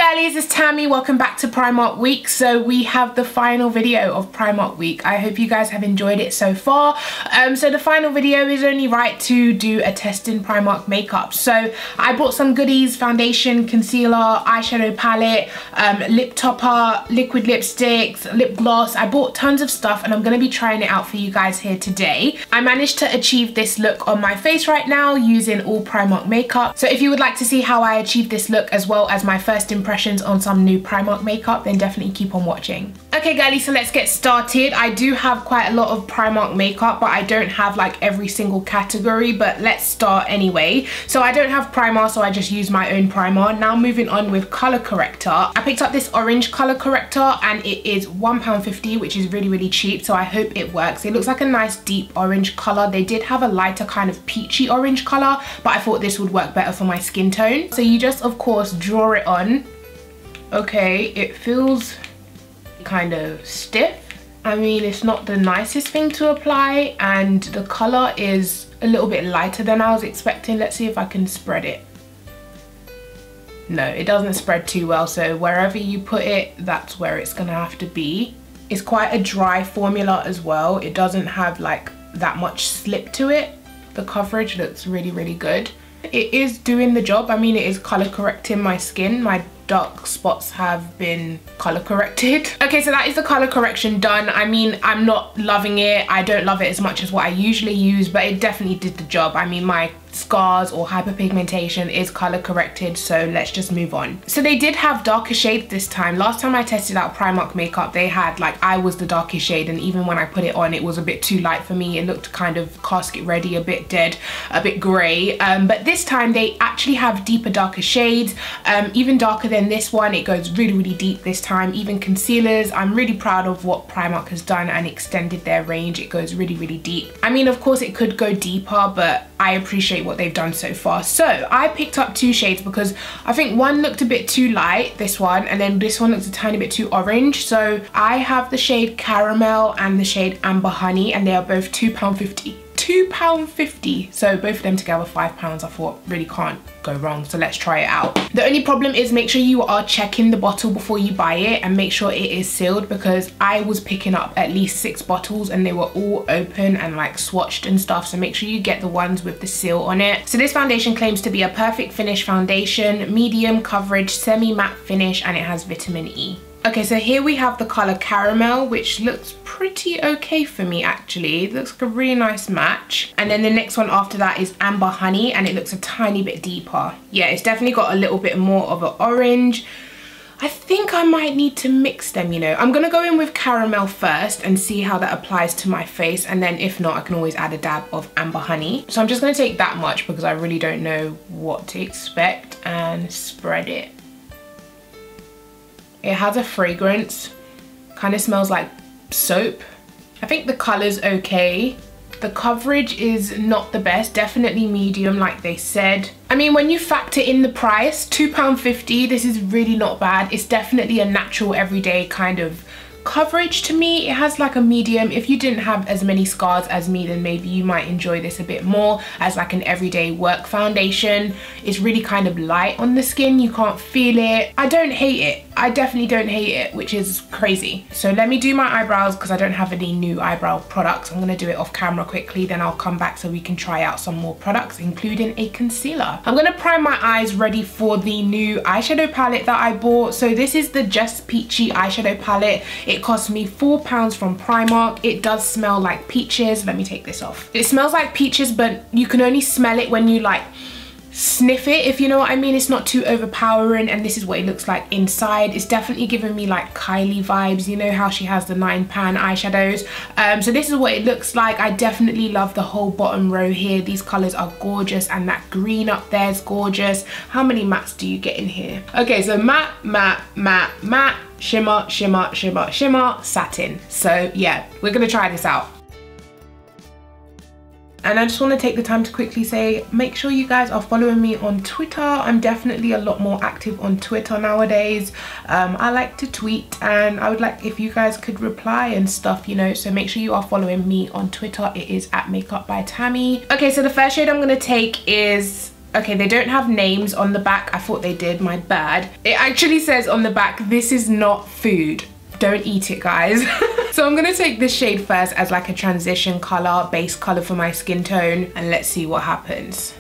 girlies, it's Tammy. Welcome back to Primark week. So we have the final video of Primark week. I hope you guys have enjoyed it so far. So the final video is only right to do a test in Primark makeup. So I bought some goodies: foundation, concealer, eyeshadow palette, lip topper, liquid lipsticks, lip gloss. I bought tons of stuff and I'm going to be trying it out for you guys here today. I managed to achieve this look on my face right now using all Primark makeup. So if you would like to see how I achieved this look as well as my first impressions on some new Primark makeup, then definitely keep on watching. Okay girlies, so let's get started. I do have quite a lot of Primark makeup, but I don't have like every single category, but let's start anyway. So I don't have primer, so I just use my own primer. Now moving on with color corrector. I picked up this orange color corrector and it is £1.50, which is really cheap, so I hope it works. It looks like a nice deep orange color. They did have a lighter kind of peachy orange color, but I thought this would work better for my skin tone. So you just of course draw it on. Okay, it feels kind of stiff. I mean, it's not the nicest thing to apply, and the color is a little bit lighter than I was expecting. Let's see if I can spread it. No, it doesn't spread too well, so wherever you put it, that's where it's gonna have to be. It's quite a dry formula as well. It doesn't have like that much slip to it. The coverage looks really good. It is doing the job. I mean, it is color correcting my skin. My dark spots have been color corrected. Okay, so that is the color correction done. I mean, I'm not loving it. I don't love it as much as what I usually use, but it definitely did the job. I mean, my scars or hyperpigmentation is color corrected, so let's just move on. So they did have darker shades this time. Last time I tested out Primark makeup, they had like, I was the darkest shade, and even when I put it on, it was a bit too light for me. It looked kind of casket ready, a bit dead, a bit grey. But this time they actually have deeper, darker shades, even darker than this one. It goes really deep this time. Even concealers, I'm really proud of what Primark has done and extended their range. It goes really deep. I mean, of course it could go deeper, but I appreciate what they've done so far. So I picked up two shades because I think one looked a bit too light, this one, and then this one looks a tiny bit too orange. So I have the shade Caramel and the shade Amber Honey, and they are both £2.50. £2.50, so both of them together £5. I thought, really can't go wrong, so let's try it out. The only problem is make sure you are checking the bottle before you buy it and make sure it is sealed, because I was picking up at least 6 bottles and they were all open and like swatched and stuff, so make sure you get the ones with the seal on it. So this foundation claims to be a perfect finish foundation, medium coverage, semi-matte finish, and it has vitamin E. Okay, so here we have the color Caramel, which looks pretty okay for me actually. It looks like a really nice match. And then the next one after that is Amber Honey, and it looks a tiny bit deeper. Yeah, it's definitely got a little bit more of an orange. I think I might need to mix them, you know. I'm gonna go in with Caramel first and see how that applies to my face, and then if not, I can always add a dab of Amber Honey. So I'm just gonna take that much because I really don't know what to expect, and spread it. It has a fragrance, kind of smells like soap. I think the color's okay. The coverage is not the best, definitely medium like they said. I mean, when you factor in the price, £2.50, this is really not bad. It's definitely a natural everyday kind of coverage to me. It has like a medium. If you didn't have as many scars as me, then maybe you might enjoy this a bit more as like an everyday work foundation. It's really kind of light on the skin. You can't feel it. I don't hate it. I definitely don't hate it, which is crazy. So let me do my eyebrows because I don't have any new eyebrow products. I'm gonna do it off camera quickly, then I'll come back so we can try out some more products, including a concealer. I'm gonna prime my eyes ready for the new eyeshadow palette that I bought. So this is the Just Peachy eyeshadow palette. It cost me £4 from Primark. It does smell like peaches. Let me take this off. It smells like peaches, but you can only smell it when you like sniff it, if you know what I mean. It's not too overpowering, and this is what it looks like inside. It's definitely giving me like Kylie vibes, you know how she has the 9-pan eyeshadows. So this is what it looks like. I definitely love the whole bottom row here. These colors are gorgeous, and that green up there is gorgeous. How many mattes do you get in here? Okay, so matte, matte, matte, matte, shimmer, shimmer, shimmer, shimmer, satin. So yeah, we're gonna try this out. And I just want to take the time to quickly say, make sure you guys are following me on Twitter. I'm definitely a lot more active on Twitter nowadays. I like to tweet, and I would like if you guys could reply and stuff, you know, so make sure you are following me on Twitter. It is @makeupbytammy. Okay, so the first shade I'm going to take is Okay, they don't have names on the back. I thought they did, my bad. It actually says on the back, this is not food. Don't eat it, guys. So I'm gonna take this shade first as like a transition color, base color for my skin tone, and let's see what happens.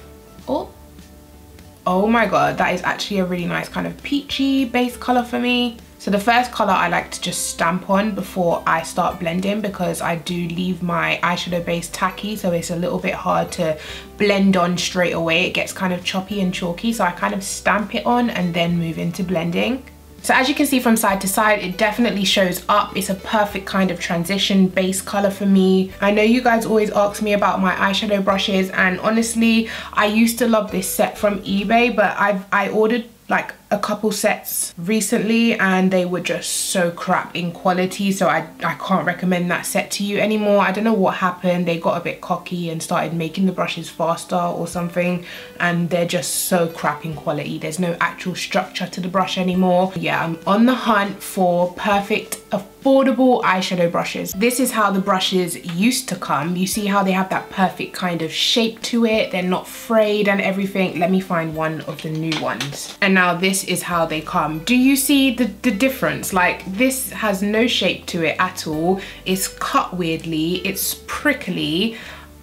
Oh my god, that is actually a really nice kind of peachy base color for me. So the first color I like to just stamp on before I start blending, because I do leave my eyeshadow base tacky, so it's a little bit hard to blend on straight away. It gets kind of choppy and chalky, so I kind of stamp it on and then move into blending. So as you can see from side to side, it definitely shows up. It's a perfect kind of transition base color for me. I know you guys always ask me about my eyeshadow brushes, and honestly, I used to love this set from eBay, but I ordered like a couple sets recently and they were just so crap in quality, so I can't recommend that set to you anymore. I don't know what happened. They got a bit cocky and started making the brushes faster or something, and they're just so crap in quality. There's no actual structure to the brush anymore. Yeah, I'm on the hunt for perfect affordable eyeshadow brushes. This is how the brushes used to come. You see how they have that perfect kind of shape to it. They're not frayed and everything. Let me find one of the new ones. And now this is how they come. Do you see the difference? Like, this has no shape to it at all. It's cut weirdly, it's prickly.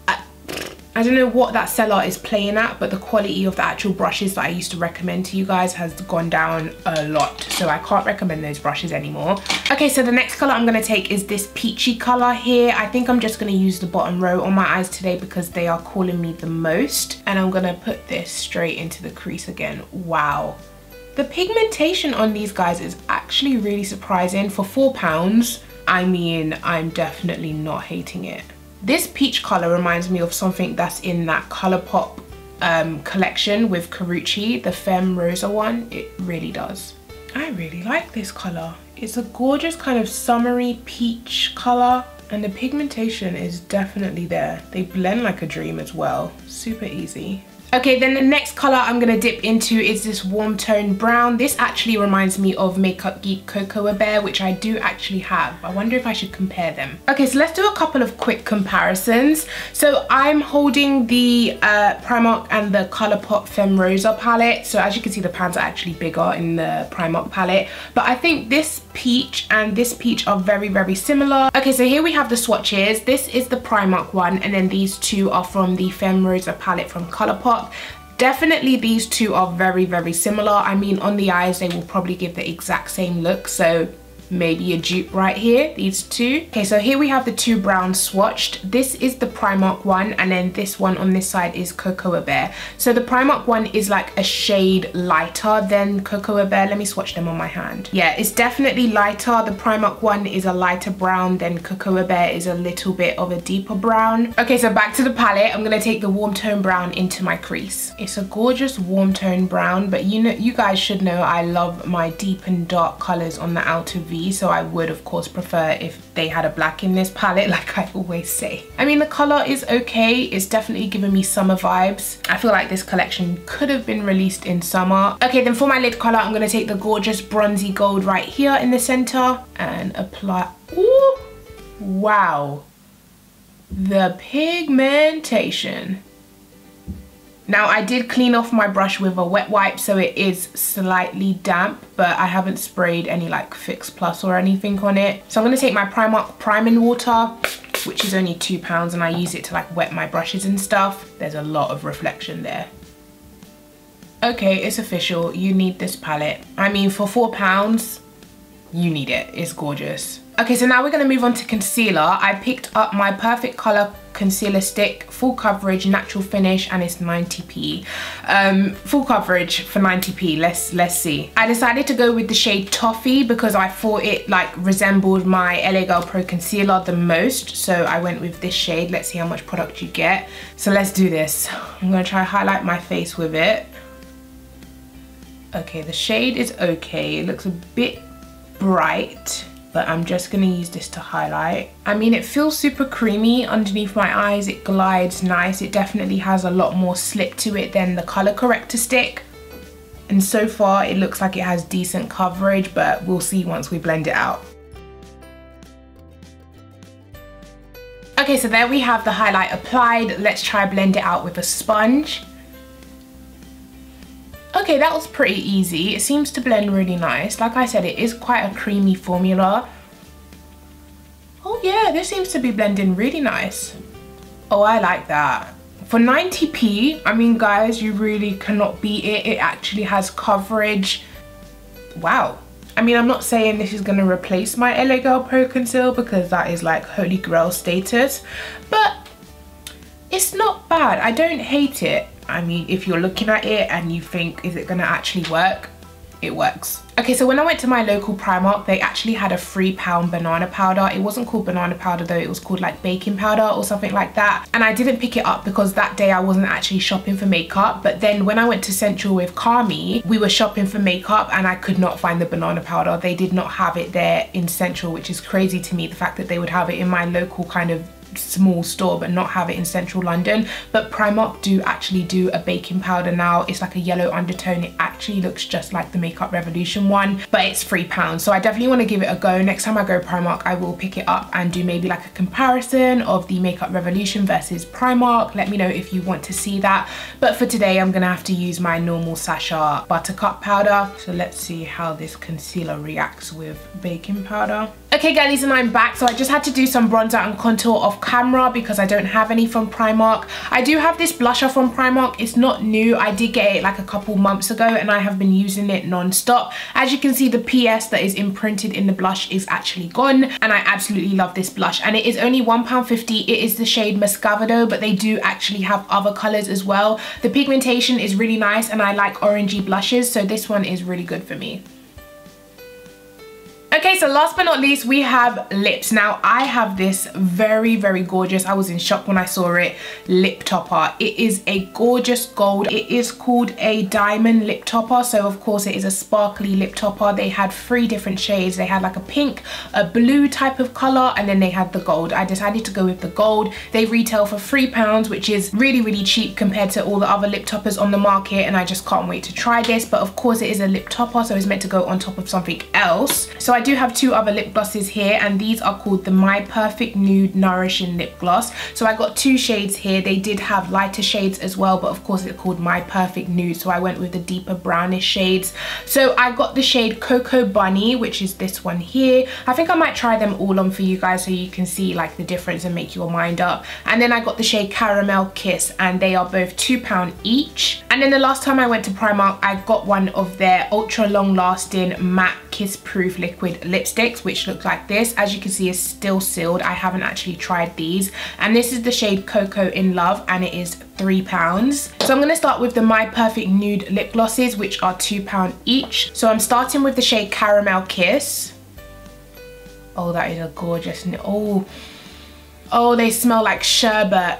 I don't know what that seller is playing at, but the quality of the actual brushes that I used to recommend to you guys has gone down a lot, so I can't recommend those brushes anymore. Okay, so the next color I'm gonna take is this peachy color here. I think I'm just gonna use the bottom row on my eyes today because they are calling me the most, and I'm gonna put this straight into the crease again. Wow. The pigmentation on these guys is actually really surprising. For £4, I mean, I'm definitely not hating it. This peach color reminds me of something that's in that Colourpop collection with Carucci, the Femme Rosa one. It really does. I really like this color. It's a gorgeous kind of summery peach color, and the pigmentation is definitely there. They blend like a dream as well. Super easy. Okay, then the next color I'm gonna dip into is this warm tone brown. This actually reminds me of Makeup Geek Cocoa Bear, which I do actually have. I wonder if I should compare them. Okay, so let's do a couple of quick comparisons. So I'm holding the Primark and the Colourpop Femme Rosa palette. So as you can see, the pans are actually bigger in the Primark palette, but I think this peach and this peach are very, very similar. Okay, so here we have the swatches. This is the Primark one, and then these two are from the Femme Rosa palette from Colourpop. Definitely these two are very, very similar. I mean, on the eyes they will probably give the exact same look, so maybe a dupe right here, these two. Okay, so here we have the two browns swatched. This is the Primark one, and then this one on this side is Cocoa Bear. So the Primark one is like a shade lighter than Cocoa Bear. Let me swatch them on my hand. Yeah, it's definitely lighter. The Primark one is a lighter brown, then Cocoa Bear is a little bit of a deeper brown. Okay, so back to the palette. I'm gonna take the warm tone brown into my crease. It's a gorgeous warm tone brown, but you know, you guys should know I love my deep and dark colors on the outer V, so I would of course prefer if they had a black in this palette, like I always say. I mean, the color is okay. It's definitely giving me summer vibes. I feel like this collection could have been released in summer. Okay, then for my lid color, I'm gonna take the gorgeous bronzy gold right here in the center and apply. Ooh, wow, the pigmentation. Now, I did clean off my brush with a wet wipe, so it is slightly damp, but I haven't sprayed any like Fix Plus or anything on it. So I'm gonna take my Primark priming water, which is only £2, and I use it to like wet my brushes and stuff. There's a lot of reflection there. Okay, it's official, you need this palette. I mean, for £4, you need it, it's gorgeous. Okay, so now we're gonna move on to concealer. I picked up my Perfect Color concealer stick, full coverage, natural finish, and it's 90p. Full coverage for 90p, let's see. I decided to go with the shade Toffee because I thought it like resembled my LA Girl Pro concealer the most, so I went with this shade. Let's see how much product you get. So let's do this. I'm gonna try to highlight my face with it. Okay, the shade is okay. It looks a bit bright, but I'm just gonna use this to highlight. I mean, it feels super creamy underneath my eyes. It glides nice. It definitely has a lot more slip to it than the color corrector stick. And so far, it looks like it has decent coverage, but we'll see once we blend it out. Okay, so there we have the highlight applied. Let's try blend it out with a sponge. Okay, that was pretty easy. It seems to blend really nice. Like I said, it is quite a creamy formula. Oh yeah, this seems to be blending really nice. Oh, I like that. For 90p, I mean guys, you really cannot beat it. It actually has coverage. Wow. I mean, I'm not saying this is going to replace my LA Girl Pro Conceal because that is like holy grail status, but it's not bad. I don't hate it. I mean, if you're looking at it and you think, is it going to actually work? It works. Okay, so when I went to my local Primark, they actually had a £3 banana powder. It wasn't called banana powder though, it was called like baking powder or something like that. And I didn't pick it up because that day I wasn't actually shopping for makeup. But then when I went to Central with Kami, we were shopping for makeup and I could not find the banana powder. They did not have it there in Central, which is crazy to me, the fact that they would have it in my local kind of small store but not have it in central London. But Primark do actually do a baking powder now. It's like a yellow undertone. It actually looks just like the Makeup Revolution one, but it's £3, so I definitely want to give it a go. Next time I go Primark, I will pick it up and do maybe like a comparison of the Makeup Revolution versus Primark. Let me know if you want to see that. But for today, I'm gonna have to use my normal Sacha Buttercup powder. So let's see how this concealer reacts with baking powder. Okay girlies, and I'm back. So I just had to do some bronzer and contour off camera because I don't have any from Primark. I do have this blusher from Primark. It's not new. I did get it like a couple months ago and I have been using it non-stop. As you can see, the PS that is imprinted in the blush is actually gone, and I absolutely love this blush. And it is only £1.50. It is the shade Muscovado, but they do actually have other colors as well. The pigmentation is really nice and I like orangey blushes, so this one is really good for me. Okay, so last but not least, we have lips. Now, I have this very, very gorgeous, I was in shock when I saw it, lip topper. It is a gorgeous gold. It is called a diamond lip topper. So, of course, it is a sparkly lip topper. They had 3 different shades. They had like a pink, a blue type of color, and then they had the gold. I decided to go with the gold. They retail for £3, which is really, really cheap compared to all the other lip toppers on the market, and I just can't wait to try this. But, of course, it is a lip topper, so it's meant to go on top of something else. So, I do have 2 other lip glosses here, and these are called the My Perfect Nude Nourishing Lip Gloss. So I got 2 shades here. They did have lighter shades as well, but of course it's called My Perfect Nude, so I went with the deeper brownish shades. So I got the shade Cocoa Bunny, which is this one here. I think I might try them all on for you guys so you can see like the difference and make your mind up. And then I got the shade Caramel Kiss, and they are both £2 each. And then the last time I went to Primark, I got one of their ultra long lasting matte kiss proof liquid lipsticks, which look like this. As you can see, it's still sealed. I haven't actually tried these, and this is the shade Cocoa in Love, and it is £3. So I'm going to start with the My Perfect Nude lip glosses, which are £2 each. So I'm starting with the shade Caramel Kiss. Oh, that is a gorgeous, oh, they smell like sherbet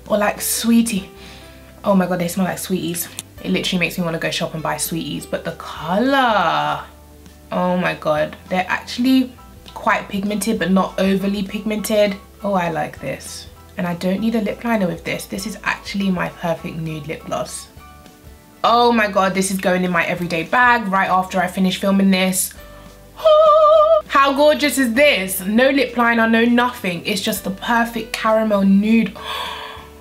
or like sweetie. Oh my god, they smell like sweeties. It literally makes me want to go shop and buy sweeties. But the color, oh my god, they're actually quite pigmented but not overly pigmented. Oh, I like this. And I don't need a lip liner with this. This is actually My Perfect Nude lip gloss. Oh my god, this is going in my everyday bag right after I finish filming this. Oh, how gorgeous is this? No lip liner, no nothing. It's just the perfect caramel nude.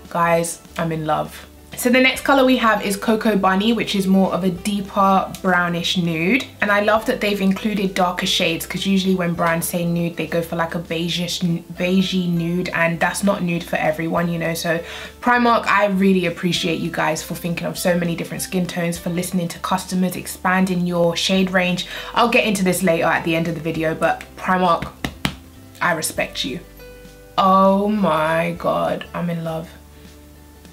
Guys, I'm in love. So the next color we have is Cocoa Bunny, which is more of a deeper brownish nude. And I love that they've included darker shades, because usually when brands say nude, they go for like a beigey nude, and that's not nude for everyone, you know. So Primark, I really appreciate you guys for thinking of so many different skin tones, for listening to customers, expanding your shade range. I'll get into this later at the end of the video, but Primark, I respect you. Oh my god, I'm in love.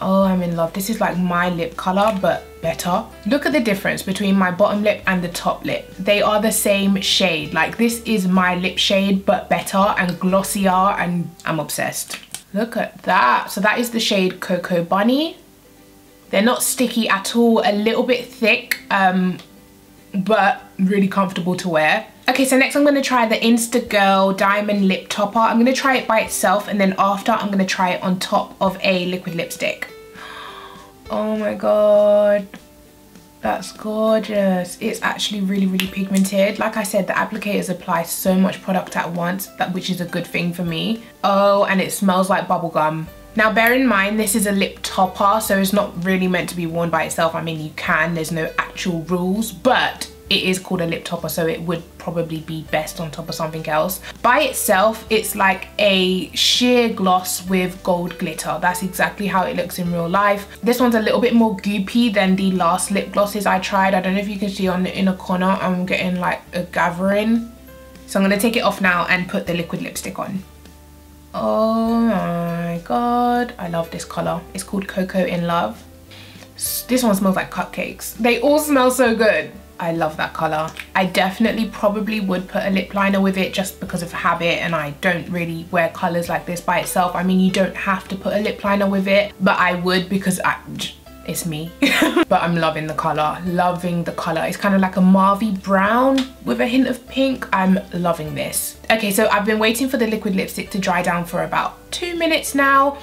Oh, I'm in love. This is like my lip color, but better. Look at the difference between my bottom lip and the top lip. They are the same shade. Like, this is my lip shade, but better and glossier, and I'm obsessed. Look at that. So that is the shade Cocoa Bunny. They're not sticky at all, a little bit thick, but really comfortable to wear. Okay, so next I'm going to try the Instagirl Diamond Lip Topper. I'm going to try it by itself, and then after I'm going to try it on top of a liquid lipstick. Oh my god, that's gorgeous. It's actually really, really pigmented. Like I said, the applicators apply so much product at once, which is a good thing for me. Oh, and it smells like bubblegum. Now bear in mind, this is a lip topper, so it's not really meant to be worn by itself. I mean, you can, there's no actual rules, but it is called a lip topper, so it would probably be best on top of something else. By itself, it's like a sheer gloss with gold glitter. That's exactly how it looks in real life. This one's a little bit more goopy than the last lip glosses I tried. I don't know if you can see on the inner corner, I'm getting like a gathering. So I'm gonna take it off now and put the liquid lipstick on. Oh my god, I love this color. It's called Cocoa in Love. This one smells like cupcakes. They all smell so good. I love that color. I definitely probably would put a lip liner with it just because of habit, and I don't really wear colors like this by itself. I mean, you don't have to put a lip liner with it, but I would because it's me. But I'm loving the color, loving the color. It's kind of like a mauvey brown with a hint of pink. I'm loving this. Okay, so I've been waiting for the liquid lipstick to dry down for about 2 minutes now.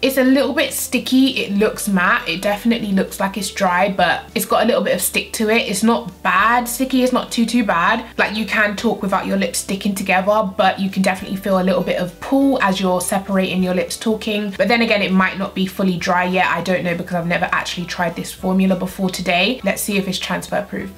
It's a little bit sticky. It looks matte. It definitely looks like it's dry, but it's got a little bit of stick to it. It's not bad sticky. It's not too bad. Like, you can talk without your lips sticking together, but you can definitely feel a little bit of pull as you're separating your lips talking. But then again, it might not be fully dry yet. I don't know because I've never actually tried this formula before today. Let's see if it's transfer proof.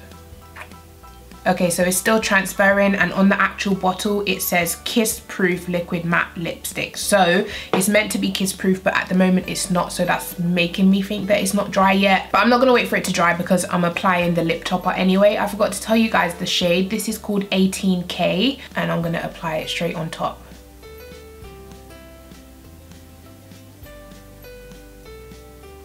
Okay, so it's still transferring, and on the actual bottle it says kiss proof liquid matte lipstick. So it's meant to be kiss proof, but at the moment it's not, so that's making me think that it's not dry yet. But I'm not gonna wait for it to dry because I'm applying the lip topper anyway. I forgot to tell you guys the shade. This is called 18K, and I'm gonna apply it straight on top.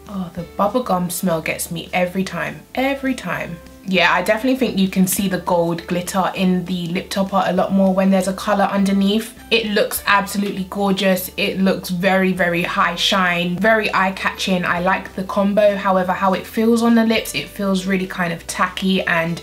Oh, the bubblegum smell gets me every time, every time. Yeah, I definitely think you can see the gold glitter in the lip topper a lot more when there's a color underneath. It looks absolutely gorgeous. It looks very, very high shine, very eye-catching. I like the combo. However, how it feels on the lips, it feels really kind of tacky and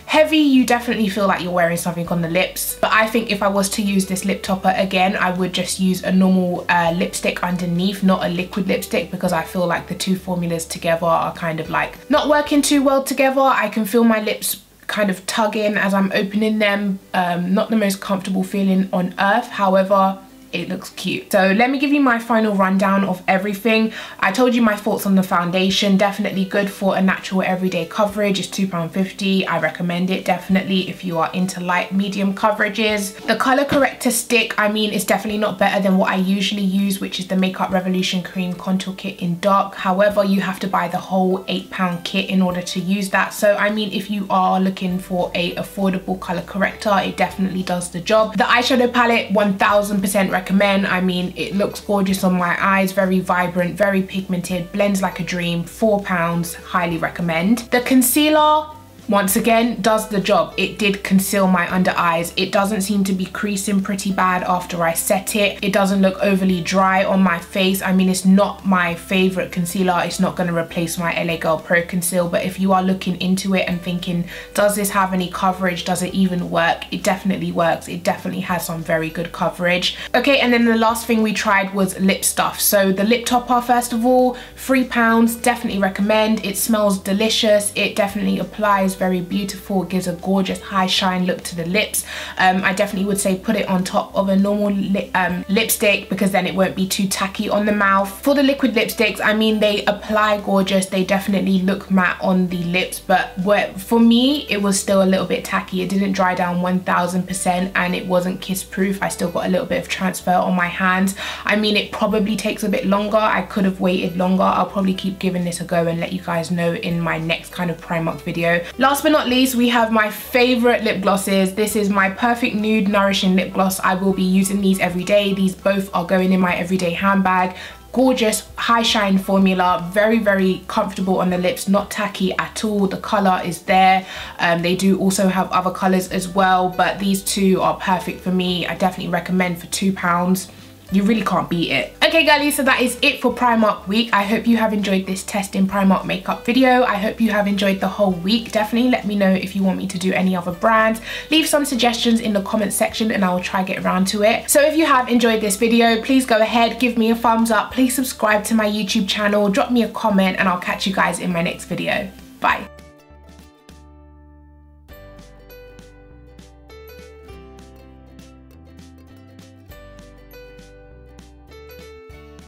heavy. You definitely feel like you're wearing something on the lips. But I think if I was to use this lip topper again, I would just use a normal lipstick underneath, not a liquid lipstick, because I feel like the two formulas together are kind of like not working too well together. I can feel my lips kind of tugging as I'm opening them. Not the most comfortable feeling on earth. However, it looks cute. So let me give you my final rundown of everything. I told you my thoughts on the foundation. Definitely good for a natural everyday coverage. It's £2.50. I recommend it definitely if you are into light medium coverages. The color corrector stick, I mean, it's definitely not better than what I usually use, which is the Makeup Revolution Cream Contour Kit in dark. However, you have to buy the whole £8 kit in order to use that. So I mean, if you are looking for a affordable color corrector, it definitely does the job. The eyeshadow palette, 1000% recommend. I mean, it looks gorgeous on my eyes, very vibrant, very pigmented, blends like a dream. £4, highly recommend. The concealer, once again, does the job. It did conceal my under eyes. It doesn't seem to be creasing pretty bad after I set it. It doesn't look overly dry on my face. I mean, it's not my favorite concealer. It's not going to replace my LA Girl Pro Conceal, but if you are looking into it and thinking, does this have any coverage? Does it even work? It definitely works. It definitely has some very good coverage. Okay, and then the last thing we tried was lip stuff. So the lip topper, first of all, £3, definitely recommend. It smells delicious. It definitely applies very beautiful. It gives a gorgeous high shine look to the lips. I definitely would say put it on top of a normal lipstick because then it won't be too tacky on the mouth. For the liquid lipsticks, I mean, they apply gorgeous. They definitely look matte on the lips, but for me, it was still a little bit tacky. It didn't dry down 1000% and it wasn't kiss proof. I still got a little bit of transfer on my hands. I mean, it probably takes a bit longer. I could have waited longer. I'll probably keep giving this a go and let you guys know in my next kind of Primark video. Last but not least, we have my favorite lip glosses. This is my Perfect Nude Nourishing Lip Gloss. I will be using these every day. These both are going in my everyday handbag. Gorgeous high shine formula, very, very comfortable on the lips, not tacky at all. The color is there. They do also have other colors as well, but these two are perfect for me. I definitely recommend for £2. You really can't beat it. Okay, girlies, so that is it for Primark week. I hope you have enjoyed this testing Primark makeup video. I hope you have enjoyed the whole week. Definitely let me know if you want me to do any other brands. Leave some suggestions in the comment section and I will try get around to it. So if you have enjoyed this video, please go ahead, give me a thumbs up. Please subscribe to my YouTube channel, drop me a comment, and I'll catch you guys in my next video. Bye.